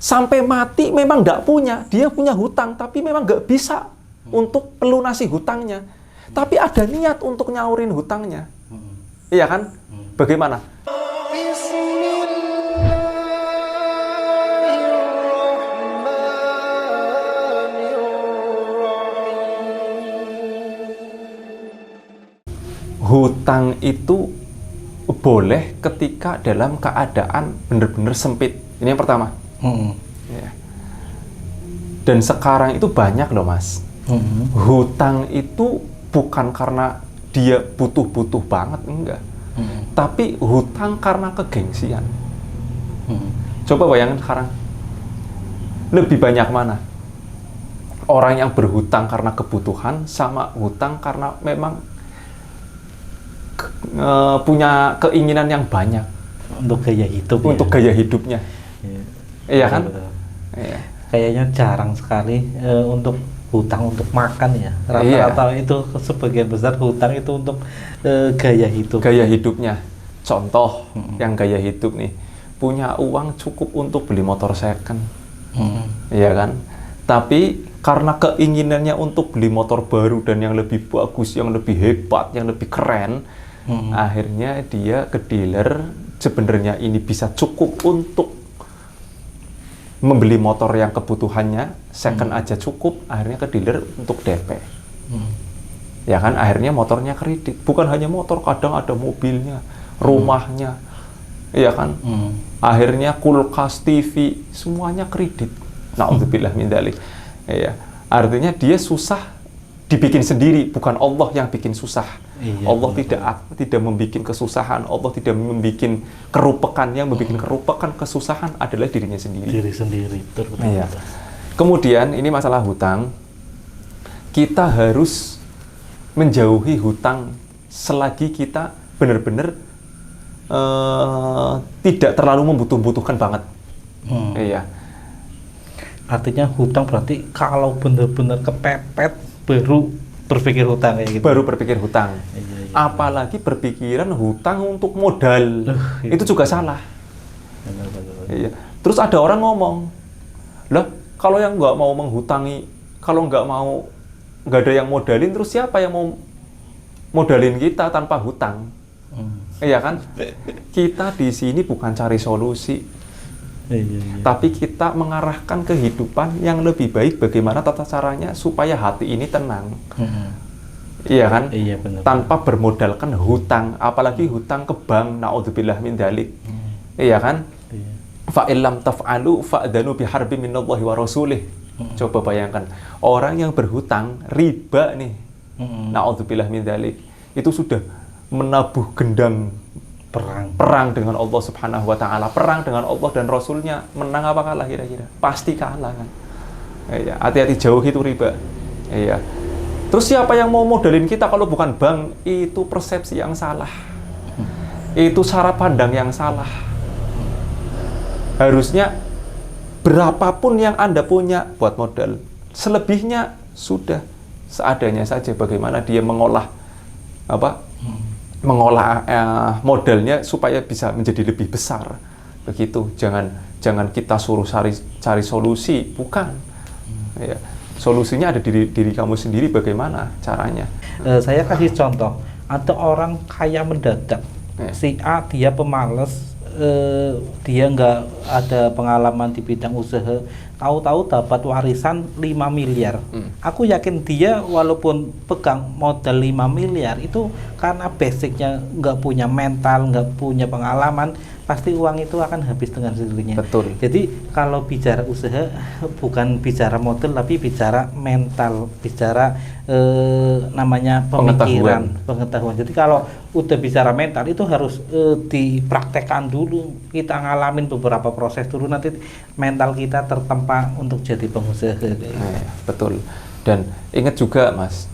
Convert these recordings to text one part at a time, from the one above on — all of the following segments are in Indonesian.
Sampai mati memang nggak punya, dia punya hutang, tapi memang nggak bisa untuk melunasi hutangnya. Tapi ada niat untuk nyaurin hutangnya. Iya kan? Bagaimana? Hutang itu boleh ketika dalam keadaan benar-benar sempit. Ini yang pertama. Ya. Dan sekarang itu banyak loh mas. Hutang itu bukan karena dia butuh-butuh banget, enggak. Tapi hutang karena kegengsian. Coba bayangin sekarang. Lebih banyak mana? Orang yang berhutang karena kebutuhan sama hutang karena memang punya keinginan yang banyak untuk gaya hidup. Untuk gaya hidupnya. Iya kan? Iya. Kayaknya jarang sekali untuk hutang untuk makan ya. Rata-rata itu sebagian besar hutang itu untuk gaya hidup. Gaya hidupnya. Contoh yang gaya hidup nih, punya uang cukup untuk beli motor second. Iya kan? Tapi karena keinginannya untuk beli motor baru dan yang lebih bagus, yang lebih hebat, yang lebih keren, akhirnya dia ke dealer. Sebenarnya ini bisa cukup untuk membeli motor yang kebutuhannya, second aja cukup, akhirnya ke dealer untuk DP. Ya kan, akhirnya motornya kredit. Bukan hanya motor, kadang ada mobilnya, rumahnya. Iya kan? Akhirnya kulkas, TV, semuanya kredit. Na'udzubillah min dzalik. Iya. Artinya dia susah dibikin sendiri, bukan Allah yang bikin susah. Allah tidak membikin kesusahan, Allah tidak membikin kerupekan. Yang membikin kerupekan, kesusahan adalah dirinya sendiri. Diri sendiri, betul. Iya. Kemudian ini masalah hutang, kita harus menjauhi hutang selagi kita benar-benar tidak terlalu membutuhkan banget. Iya. Artinya hutang berarti kalau benar-benar kepepet baru berpikir hutang kayak gitu. Baru berpikir hutang. Apalagi berpikiran hutang untuk modal. Itu juga salah. Iya. Terus ada orang ngomong, lah kalau yang nggak mau menghutangi, kalau nggak ada yang modalin, terus siapa yang mau modalin kita tanpa hutang? Iya kan? Kita di sini bukan cari solusi. Tapi kita mengarahkan kehidupan yang lebih baik, bagaimana tata caranya supaya hati ini tenang. Iya kan? Iya, benar. Tanpa bermodalkan hutang, apalagi hutang ke bank, na'udzubillah min dzalik. Iya kan? Fa illam taf'alu fa'danu biharbi minallahi wa rasulih. Coba bayangkan, orang yang berhutang riba nih. Na'udzubillah min dzalik. Itu sudah menabuh gendang perang dengan Allah Subhanahu wa taala, perang dengan Allah dan Rasulnya. Menang apa kalah kira-kira? Pasti kalah kan. Iya, hati-hati, jauh itu riba. Iya. Terus siapa yang mau modalin kita kalau bukan bank? Itu persepsi yang salah. Itu cara pandang yang salah. Harusnya berapapun yang Anda punya buat modal, selebihnya sudah seadanya saja. Bagaimana dia mengolah modalnya supaya bisa menjadi lebih besar. Begitu. Jangan kita suruh cari solusi, bukan. Ya. Solusinya ada di diri kamu sendiri, bagaimana caranya. Saya kasih contoh, ada orang kaya mendadak. Si A dia pemalas, dia nggak ada pengalaman di bidang usaha, tahu-tahu dapat warisan 5 miliar. Aku yakin dia walaupun pegang modal 5 miliar itu karena basicnya nggak punya mental, nggak punya pengalaman, pasti uang itu akan habis dengan sendirinya. Betul. Jadi kalau bicara usaha bukan bicara modal tapi bicara mental, bicara namanya pengetahuan. Jadi kalau udah bicara mental itu harus dipraktekkan dulu, kita ngalamin beberapa proses dulu, nanti mental kita tertempa untuk jadi pengusaha. Betul. Dan ingat juga mas,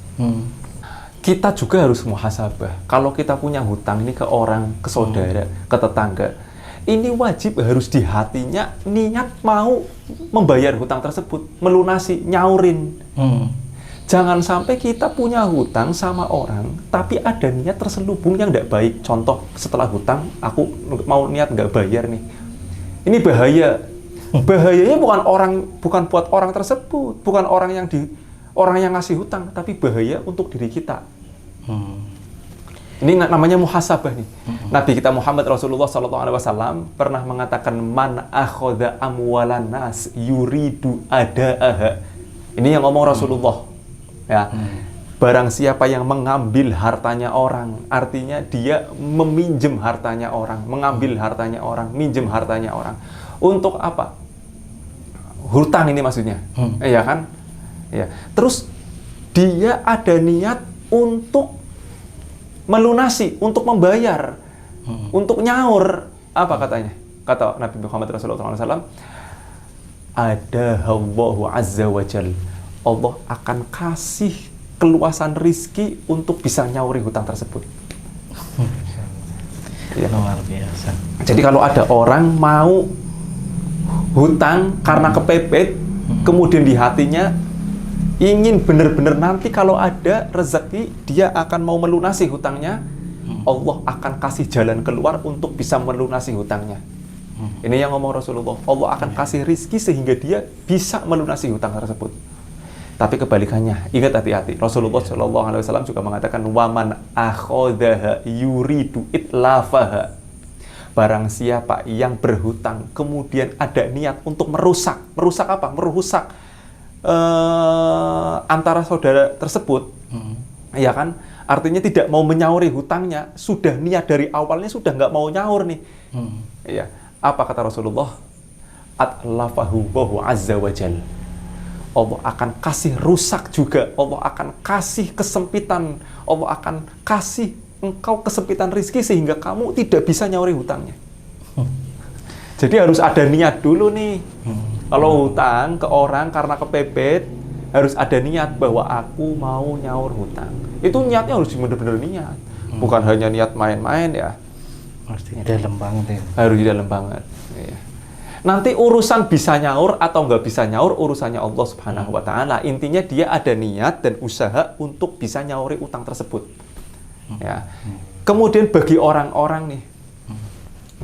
kita juga harus muhasabah. Kalau kita punya hutang ini ke orang, ke saudara, ke tetangga, ini wajib harus di hatinya niat mau membayar hutang tersebut, melunasi, nyaurin. Jangan sampai kita punya hutang sama orang, tapi ada niat terselubung yang tidak baik. Contoh, setelah hutang, aku mau niat nggak bayar nih. Ini bahaya. Bahayanya bukan buat orang tersebut, bukan orang yang ngasih hutang, tapi bahaya untuk diri kita. Ini namanya muhasabah nih. Nabi kita Muhammad Rasulullah SAW pernah mengatakan man akhadha amwalan nas yuridu adaaha. Ini yang ngomong Rasulullah. Ya. Barang siapa yang mengambil hartanya orang, artinya dia meminjam hartanya orang, mengambil hartanya orang, minjem hartanya orang. Untuk apa? Hutang ini maksudnya. Ya kan? Ya. Terus dia ada niat untuk melunasi, untuk membayar, untuk nyaur. Apa katanya? Kata Nabi Muhammad Rasulullah SAW, Allahu Azza wa Jal, Allah akan kasih keluasan rizki untuk bisa nyauri hutang tersebut. Ya. Luar biasa. Jadi kalau ada orang mau hutang karena kepepet, kemudian di hatinya ingin benar-benar nanti kalau ada rezeki dia akan mau melunasi hutangnya, Allah akan kasih jalan keluar untuk bisa melunasi hutangnya. Ini yang ngomong Rasulullah. Allah akan kasih rizki sehingga dia bisa melunasi hutang tersebut. Tapi kebalikannya, ingat hati-hati. Rasulullah SAW juga mengatakan waman akhadaha yuridu itlafaha. Barang siapa yang berhutang kemudian ada niat untuk merusak apa? Merusak antara saudara tersebut, ya kan? Artinya tidak mau menyauri hutangnya, sudah niat dari awalnya sudah nggak mau nyaur nih. Ya, apa kata Rasulullah? Atlafahu Allahu Azza wa Jal. Allah akan kasih rusak juga, Allah akan kasih kesempitan, Allah akan kasih engkau kesempitan rizki sehingga kamu tidak bisa nyauri hutangnya. Jadi harus ada niat dulu nih. Kalau hutang ke orang karena kepepet, harus ada niat bahwa aku mau nyaur hutang. Itu niatnya harus benar-benar niat. Bukan hanya niat main-main ya. Artinya dalam banget ya. Harus di dalam banget. Ya. Nanti urusan bisa nyaur atau nggak bisa nyaur, urusannya Allah Subhanahu wa Ta'ala. Intinya dia ada niat dan usaha untuk bisa nyauri utang tersebut. Ya. Kemudian bagi orang-orang nih,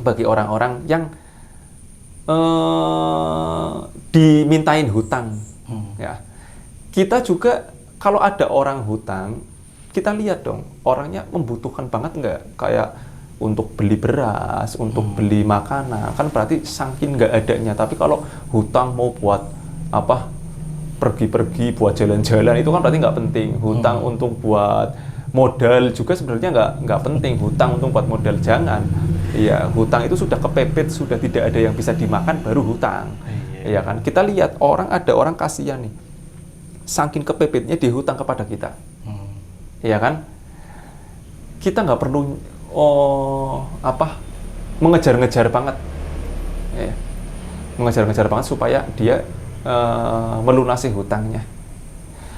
bagi orang-orang yang dimintain hutang, ya, kita juga kalau ada orang hutang, kita lihat dong orangnya membutuhkan banget nggak, kayak untuk beli beras, untuk beli makanan, kan berarti saking nggak adanya. Tapi kalau hutang mau buat apa, pergi-pergi buat jalan-jalan itu kan berarti nggak penting. Hutang untuk buat modal juga sebenarnya nggak penting. Hutang untuk buat modal jangan. Iya, hutang itu sudah kepepet, sudah tidak ada yang bisa dimakan, baru hutang. Iya kan? Kita lihat ada orang kasihan nih, saking kepepetnya dia hutang kepada kita. Iya kan? Kita nggak perlu mengejar-ngejar banget. Ya. Mengejar-ngejar banget supaya dia melunasi hutangnya.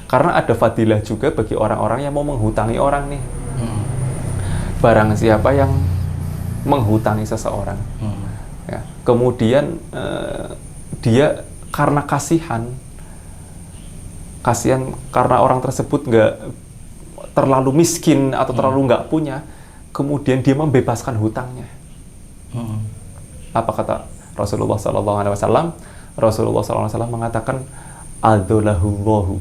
Karena ada fadilah juga bagi orang-orang yang mau menghutangi orang nih. Barang siapa yang menghutangi seseorang, ya, kemudian dia karena kasihan karena orang tersebut nggak terlalu miskin atau terlalu nggak punya, kemudian dia membebaskan hutangnya. Apa kata Rasulullah SAW? Rasulullah SAW mengatakan, Adzalahullahu,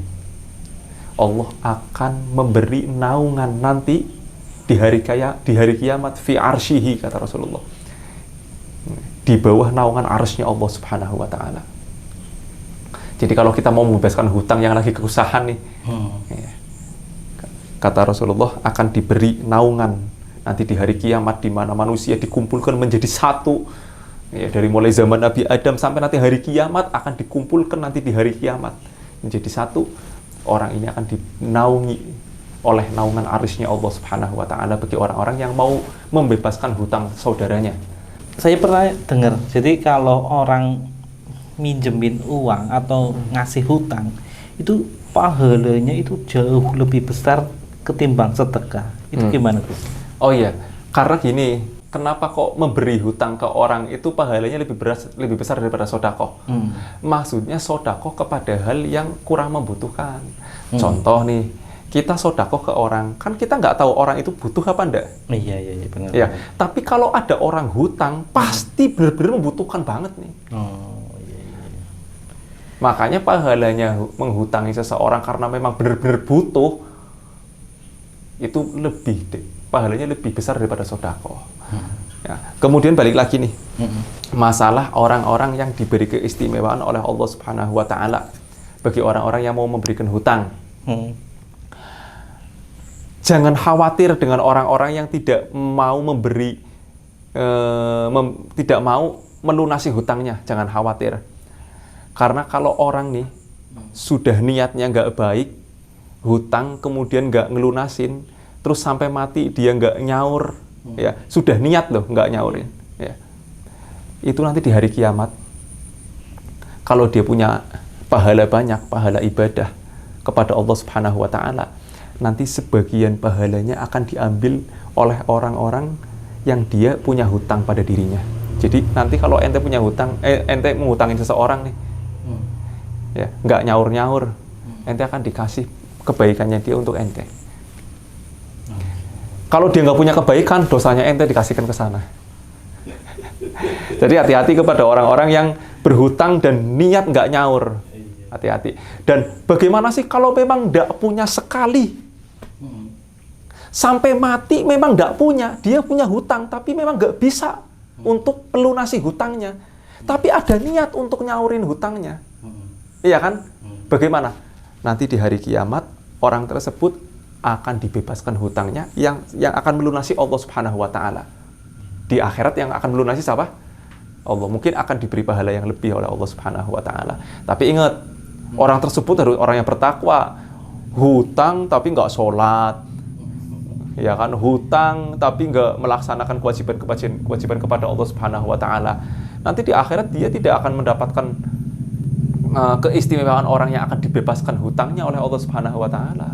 Allah akan memberi naungan nanti di hari kiamat fi arsyihi, kata Rasulullah, di bawah naungan arsy-Nya Allah Subhanahu wa Ta'ala. Jadi kalau kita mau membebaskan hutang yang lagi kesusahan nih, ya, kata Rasulullah akan diberi naungan nanti di hari kiamat, di mana manusia dikumpulkan menjadi satu, ya, dari mulai zaman Nabi Adam sampai nanti hari kiamat akan dikumpulkan nanti di hari kiamat menjadi satu. Orang ini akan dinaungi oleh naungan arsy-Nya Allah Subhanahu wa Ta'ala bagi orang-orang yang mau membebaskan hutang saudaranya. Saya pernah dengar, jadi kalau orang minjemin uang atau ngasih hutang, itu pahalanya itu jauh lebih besar ketimbang sedekah. Itu gimana, Gus? Oh iya, karena gini, kenapa kok memberi hutang ke orang itu pahalanya lebih besar daripada sodakoh? Maksudnya sodakoh kepada hal yang kurang membutuhkan. Contoh nih, kita sodakoh ke orang, kan kita nggak tahu orang itu butuh apa enggak. Iya, benar. Ya, tapi kalau ada orang hutang, pasti benar-benar membutuhkan banget nih. Makanya pahalanya menghutangi seseorang karena memang benar-benar butuh, itu pahalanya lebih besar daripada sedekah. Ya. Kemudian balik lagi nih, masalah orang-orang yang diberi keistimewaan oleh Allah Subhanahu wa Ta'ala bagi orang-orang yang mau memberikan hutang. Jangan khawatir dengan orang-orang yang tidak mau memberi, tidak mau melunasi hutangnya. Jangan khawatir. Karena kalau orang nih sudah niatnya nggak baik, hutang kemudian nggak ngelunasin, terus sampai mati dia nggak nyaur, ya sudah niat loh nggak nyaurin. Ya. Itu nanti di hari kiamat, kalau dia punya pahala banyak, pahala ibadah kepada Allah Subhanahu wa Ta'ala, nanti sebagian pahalanya akan diambil oleh orang-orang yang dia punya hutang pada dirinya. Jadi nanti kalau ente punya hutang, ente menghutangin seseorang nih, ya nggak nyaur-nyaur, ente akan dikasih kebaikannya dia untuk ente. Kalau dia nggak punya kebaikan, dosanya ente dikasihkan ke sana. Jadi hati-hati kepada orang-orang yang berhutang dan niat nggak nyaur. Hati-hati. Dan bagaimana sih kalau memang nggak punya sekali? Sampai mati memang nggak punya. Dia punya hutang, tapi memang nggak bisa untuk melunasi hutangnya. Tapi ada niat untuk nyaurin hutangnya. Iya kan? Bagaimana? Nanti di hari kiamat, orang tersebut akan dibebaskan hutangnya yang akan melunasi Allah Subhanahu wa Ta'ala. Di akhirat yang akan melunasi siapa? Allah. Mungkin akan diberi pahala yang lebih oleh Allah Subhanahu wa Ta'ala. Tapi ingat, orang tersebut harus orang yang bertakwa. Hutang tapi nggak sholat, ya kan? Hutang tapi nggak melaksanakan kewajiban kepada Allah Subhanahu wa Ta'ala. Nanti di akhirat dia tidak akan mendapatkan keistimewaan orang yang akan dibebaskan hutangnya oleh Allah Subhanahu wa Ta'ala.